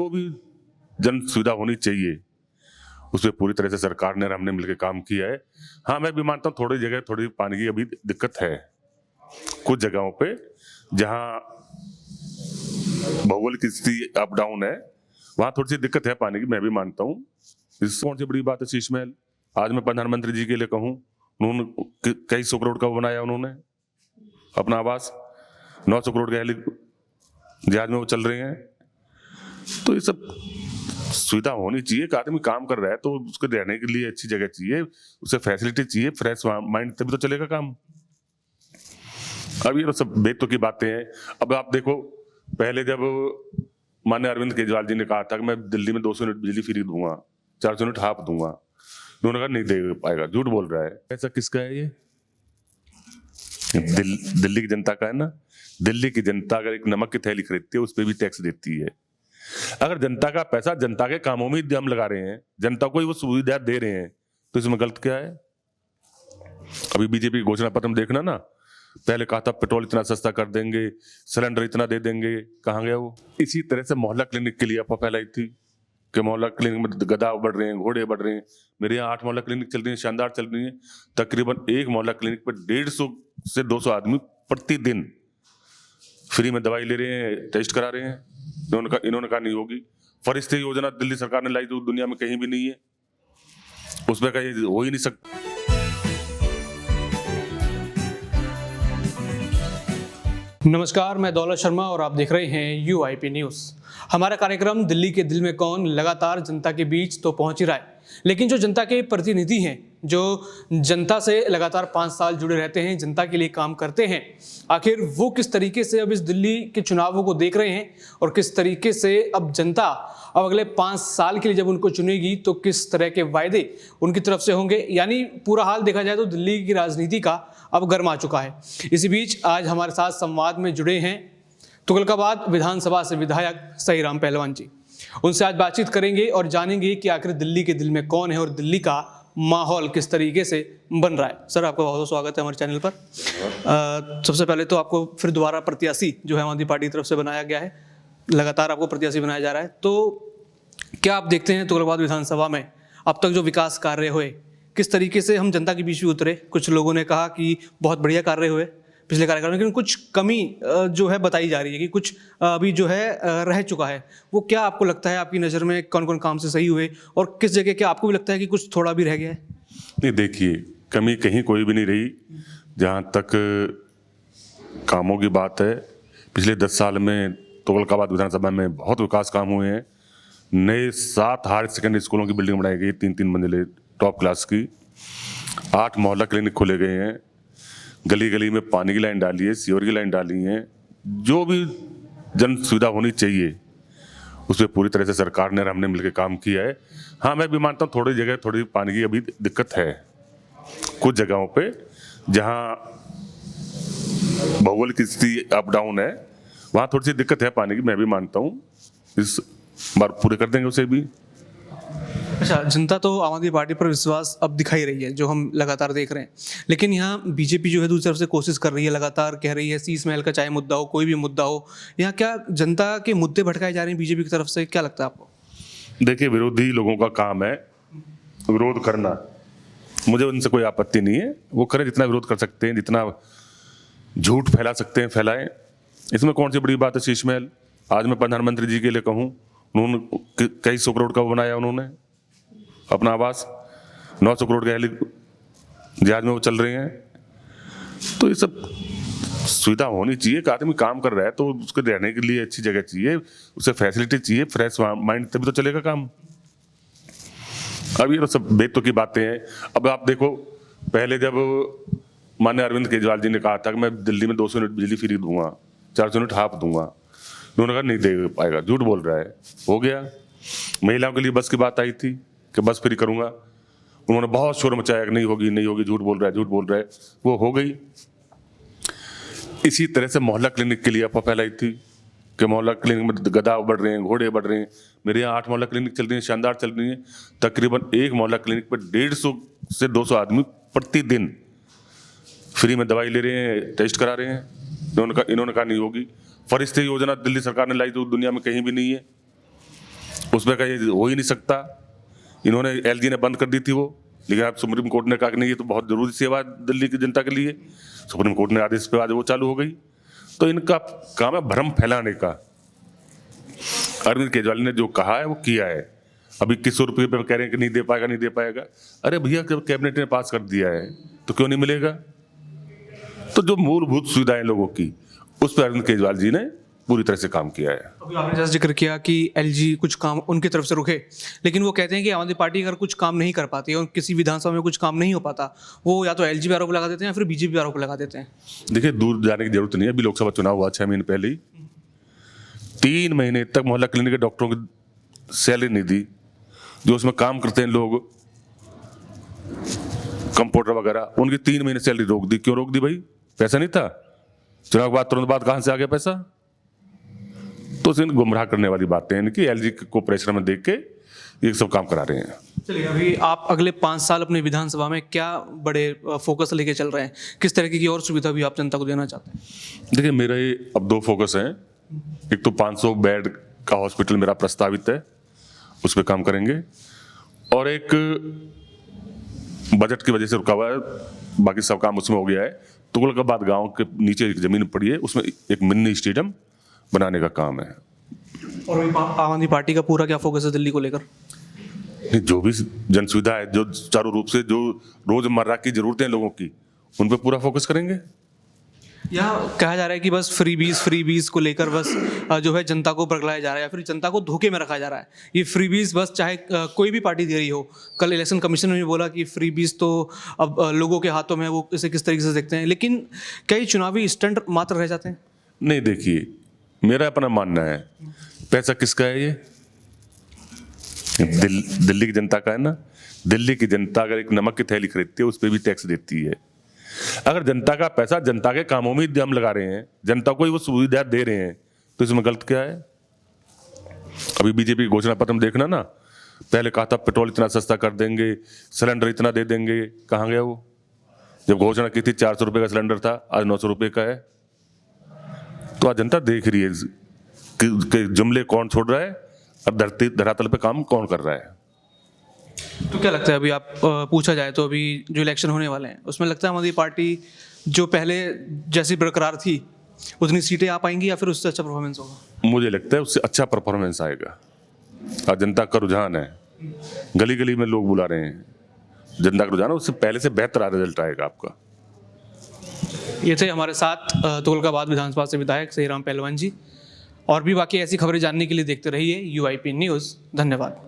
जो भी जन सुविधा होनी चाहिए उस पर पूरी तरह से सरकार ने और हमने मिलकर काम किया है। हाँ, मैं भी मानता हूँ थोड़ी जगह थोड़ी पानी की अभी दिक्कत है, कुछ जगहों पे जहाँ भौगोलिक स्थिति अप डाउन है वहां थोड़ी सी दिक्कत है पानी की, मैं भी मानता हूँ। इससे कौन सी बड़ी बात है शीश महल। आज मैं प्रधानमंत्री जी के लिए कहूँ, उन्होंने कई 100 करोड़ का बनाया, उन्होंने अपना आवास 900 करोड़ के हेली जहाज में वो चल रहे हैं। तो ये सब सुविधा होनी चाहिए। एक आदमी काम कर रहा है तो उसको रहने के लिए अच्छी जगह चाहिए, उसे फैसिलिटी चाहिए, फ्रेश माइंड, तभी तो चलेगा काम। अब ये तो सब बेतुकी की बातें हैं। अब आप देखो, पहले जब माननीय अरविंद केजरीवाल जी ने कहा था कि मैं दिल्ली में 200 यूनिट बिजली फ्री दूंगा, 400 यूनिट हाफ दूंगा, उन्होंने कहा नहीं दे पाएगा, झूठ बोल रहा है। ऐसा किसका है ये? दिल्ली की जनता का है ना। दिल्ली की जनता अगर एक नमक की थैली खरीदती है उस पर भी टैक्स देती है। अगर जनता का पैसा जनता के कामों में हम लगा रहे हैं, जनता को ही वो सुविधा दे रहे हैं, तो इसमें गलत क्या है? अभी बीजेपी घोषणा पत्र में देखना ना, पहले कहा था पेट्रोल इतना सस्ता कर देंगे, सिलेंडर इतना दे देंगे, कहाँ गया वो? इसी तरह से मोहल्ला क्लिनिक के लिए अफवाह फैलाई थी कि मोहल्ला क्लिनिक में गधा बढ़ रहे हैं, घोड़े बढ़ रहे हैं। मेरे यहाँ 8 मोहल्ला क्लिनिक चल रही है, शानदार चल रही है। तकरीबन एक मोहल्ला क्लिनिक पर 150 से 200 आदमी प्रतिदिन फ्री में दवाई ले रहे हैं, टेस्ट करा रहे हैं। इन्होंने कहा नहीं होगी। फरिश्ते योजना दिल्ली सरकार ने लाई, तो दुनिया में कहीं भी नहीं है, उसमें कहीं हो ही नहीं सकता। नमस्कार, मैं दौलत शर्मा और आप देख रहे हैं UIP न्यूज़। हमारा कार्यक्रम दिल्ली के दिल में कौन लगातार जनता के बीच तो पहुंच ही रहा है, लेकिन जो जनता के प्रतिनिधि हैं, जो जनता से लगातार 5 साल जुड़े रहते हैं, जनता के लिए काम करते हैं, आखिर वो किस तरीके से अब इस दिल्ली के चुनावों को देख रहे हैं और किस तरीके से अब जनता अब अगले 5 साल के लिए जब उनको चुनेगी तो किस तरह के वायदे उनकी तरफ से होंगे। यानी पूरा हाल देखा जाए तो दिल्ली की राजनीति का अब गर्म आ चुका है। इसी बीच आज हमारे साथ संवाद में जुड़े हैं तुगलकाबाद विधानसभा से विधायक सहीराम पहलवान जी। उनसे आज बातचीत करेंगे और जानेंगे कि आखिर दिल्ली के दिल में कौन है और दिल्ली का माहौल किस तरीके से बन रहा है। सर, आपका बहुत बहुत स्वागत है हमारे चैनल पर। सबसे पहले तो आपको फिर दोबारा प्रत्याशी जो है आम आदमी पार्टी की तरफ से बनाया गया है, लगातार आपको प्रत्याशी बनाया जा रहा है, तो क्या आप देखते हैं तुगलकाबाद विधानसभा में अब तक जो विकास कार्य हुए, किस तरीके से हम जनता के बीच भी उतरे? कुछ लोगों ने कहा कि बहुत बढ़िया कार्य हुए पिछले कार्यकाल में, लेकिन कुछ कमी जो है बताई जा रही है कि कुछ अभी जो है रह चुका है। वो क्या आपको लगता है, आपकी नज़र में कौन कौन काम से सही हुए और किस जगह क्या आपको भी लगता है कि कुछ थोड़ा भी रह गया है? नहीं, देखिए, कमी कहीं कोई भी नहीं रही। जहाँ तक कामों की बात है, पिछले 10 साल में तुगलकाबाद विधानसभा में बहुत विकास काम हुए हैं। नए 7 हायर सेकेंडरी स्कूलों की बिल्डिंग बनाई गई, 3-3 मंजिले टॉप क्लास की। 8 मोहल्ला क्लिनिक खोले गए हैं। गली गली में पानी की लाइन डाली है, सीवर की लाइन डाली है। जो भी जन सुविधा होनी चाहिए उस पर पूरी तरह से सरकार ने और हमने मिलकर काम किया है। हाँ, मैं भी मानता हूँ थोड़ी जगह थोड़ी पानी की अभी दिक्कत है, कुछ जगहों पे जहाँ भौगोलिक स्थिति अप डाउन है वहाँ थोड़ी सी दिक्कत है पानी की, मैं भी मानता हूँ। इस बार पूरे कर देंगे उसे भी। अच्छा, जनता तो आम आदमी पार्टी पर विश्वास अब दिखाई रही है, जो हम लगातार देख रहे हैं, लेकिन यहाँ बीजेपी जो है दूसरी तरफ से कोशिश कर रही है, लगातार कह रही है शीश महल का चाहे मुद्दा हो, कोई भी मुद्दा हो, यहाँ क्या जनता के मुद्दे भटकाए जा रहे हैं बीजेपी की तरफ से? क्या लगता है आपको? देखिए, विरोधी लोगों का काम है विरोध करना, मुझे उनसे कोई आपत्ति नहीं है। वो करें, जितना विरोध कर सकते हैं, जितना झूठ फैला सकते हैं फैलाएं। इसमें कौन सी बड़ी बात है शीश महल। आज मैं प्रधानमंत्री जी के लिए कहूँ, उन्होंने कई 100 करोड़ का बनाया, उन्होंने अपना आवास 900 करोड़ के हेली जहाज में वो चल रहे हैं। तो ये सब सुविधा होनी चाहिए। एक आदमी काम कर रहा है तो उसके रहने के लिए अच्छी जगह चाहिए, उसे फैसिलिटी चाहिए, फ्रेश माइंड, तभी तो चलेगा काम। अब ये तो सब बेतुकी की बातें हैं। अब आप देखो, पहले जब माननीय अरविंद केजरीवाल जी ने कहा था कि मैं दिल्ली में 200 यूनिट बिजली फ्री दूंगा, 400 यूनिट हाफ दूंगा, उन्होंने कहा नहीं दे पाएगा, झूठ बोल रहा है। हो गया। महिलाओं के लिए बस की बात आई थी कि बस फ्री करूंगा, उन्होंने बहुत शोर मचाया कि नहीं होगी नहीं होगी, झूठ बोल रहा है, वो हो गई। इसी तरह से मोहल्ला क्लिनिक के लिए अफवाह फैलाई थी कि मोहल्ला क्लिनिक में गधा बढ़ रहे हैं, घोड़े बढ़ रहे हैं। मेरे यहाँ 8 मोहल्ला क्लिनिक चल रही है, शानदार चल रही है। तकरीबन एक मोहल्ला क्लिनिक पर 150 से 200 आदमी प्रतिदिन फ्री में दवाई ले रहे हैं, टेस्ट करा रहे हैं। इन्होंने कहा नहीं होगी। फरिश्ते योजना दिल्ली सरकार ने लाई, तो दुनिया में कहीं भी नहीं है, उसमें कहीं हो ही नहीं सकता। इन्होंने एलजी ने बंद कर दी थी वो, लेकिन अब सुप्रीम कोर्ट ने कहा कि नहीं, ये तो बहुत जरूरी सेवा है दिल्ली की जनता के लिए। सुप्रीम कोर्ट ने आदेश पे आज वो चालू हो गई। तो इनका काम है भ्रम फैलाने का। अरविंद केजरीवाल ने जो कहा है वो किया है। अभी 2100 रुपये पे कह रहे हैं कि नहीं दे पाएगा, नहीं दे पाएगा। अरे भैया, जब कैबिनेट ने पास कर दिया है तो क्यों नहीं मिलेगा? तो जो मूलभूत सुविधाएं लोगों की, उस पर अरविंद केजरीवाल जी ने पूरी तरह से काम किया है। अभी आपने जैसे जिक्र किया कि एलजी कुछ काम उनकी तरफ से रुके, लेकिन वो कहते हैं कि आम आदमी पार्टी अगर कुछ काम नहीं कर पाती है और किसी विधानसभा में कुछ काम नहीं हो पाता, वो या तो एलजी पे आरोप लगा देते हैं या फिर बीजेपी पे आरोप लगा देते हैं। देखिए, दूर जाने की जरूरत नहीं है। अभी लोकसभा चुनाव हुआ 6 महीने पहले ही, 3 महीने तक मोहल्ला क्लिनिक के डॉक्टरों की सैलरी नहीं दी। जो उसमें काम करते हैं लोग, कंपाउंडर वगैरह, उनकी 3 महीने सैलरी रोक दी। क्यों रोक दी भाई? पैसा नहीं था? चुनाव के बाद तुरंत बाद कहां से आ गया पैसा? तो इन गुमराह करने वाली बातें हैं इनकी। एलजी को प्रेशर में देख के ये सब काम करा रहे हैं। चलिए, अभी आप अगले 5 साल अपने विधानसभा में क्या बड़े फोकस लेके चल रहे हैं? किस तरीके की और सुविधा भी आप जनता को देना चाहते हैं? देखिए, मेरे अब 2 फोकस हैं। एक तो 500 बेड का हॉस्पिटल मेरा प्रस्तावित है, उस पर काम करेंगे। और एक बजट की वजह से रुका हुआ है, बाकी सब काम उसमें हो गया है। तुगलकाबाद गांव के नीचे एक जमीन पड़ी है, उसमें एक मिनी स्टेडियम बनाने का काम है। और अभी आम आदमी पार्टी का पूरा क्या फोकस है दिल्ली को लेकर? जो भी जन सुविधा है, जो चारों रूप से जो रोजमर्रा की जरूरतें लोगों की, उन पर पूरा फोकस करेंगे। या कहा जा रहा है कि बस फ्री बीज को लेकर बस जो है जनता को बरगलाया जा रहा है या फिर जनता को धोखे में रखा जा रहा है। ये फ्री बीज बस चाहे कोई भी पार्टी दे रही हो। कल इलेक्शन कमीशन ने भी बोला कि फ्री बीज तो अब लोगों के हाथों में, वो इसे किस तरीके से देखते हैं। लेकिन क्या ये चुनावी स्टंट मात्र रह जाते हैं? नहीं, देखिए, मेरा अपना मानना है, पैसा किसका है? ये दिल्ली की जनता का है ना। दिल्ली की जनता अगर एक नमक की थैली खरीदती है, उस पर भी टैक्स देती है। अगर जनता का पैसा जनता के कामों में हम लगा रहे हैं, जनता को ही वो सुविधा दे रहे हैं, तो इसमें गलत क्या है? अभी बीजेपी घोषणा पत्र में देखना ना, पहले कहा था पेट्रोल इतना सस्ता कर देंगे, सिलेंडर इतना दे देंगे। कहाँ गया वो? जब घोषणा की थी 400 रुपये का सिलेंडर था, आज 900 रुपये का है। तो आज जनता देख रही है कि जुमले कौन छोड़ रहा है और धरातल पे काम कौन कर रहा है। तो क्या लगता है, अभी आप पूछा जाए तो अभी जो इलेक्शन होने वाले हैं उसमें लगता है आम आदमी पार्टी जो पहले जैसी बरकरार थी उतनी सीटें आ पाएंगी या फिर उससे अच्छा परफॉर्मेंस होगा? मुझे लगता है उससे अच्छा परफॉर्मेंस आएगा। आज जनता का रुझान है, गली गली में लोग बुला रहे हैं, जनता का रुझान है, उससे पहले से बेहतर रिजल्ट आएगा आपका। ये थे हमारे साथ तुगलकाबाद विधानसभा से विधायक सहीराम पहलवान जी। और भी बाकी ऐसी खबरें जानने के लिए देखते रहिए UIP न्यूज़। धन्यवाद।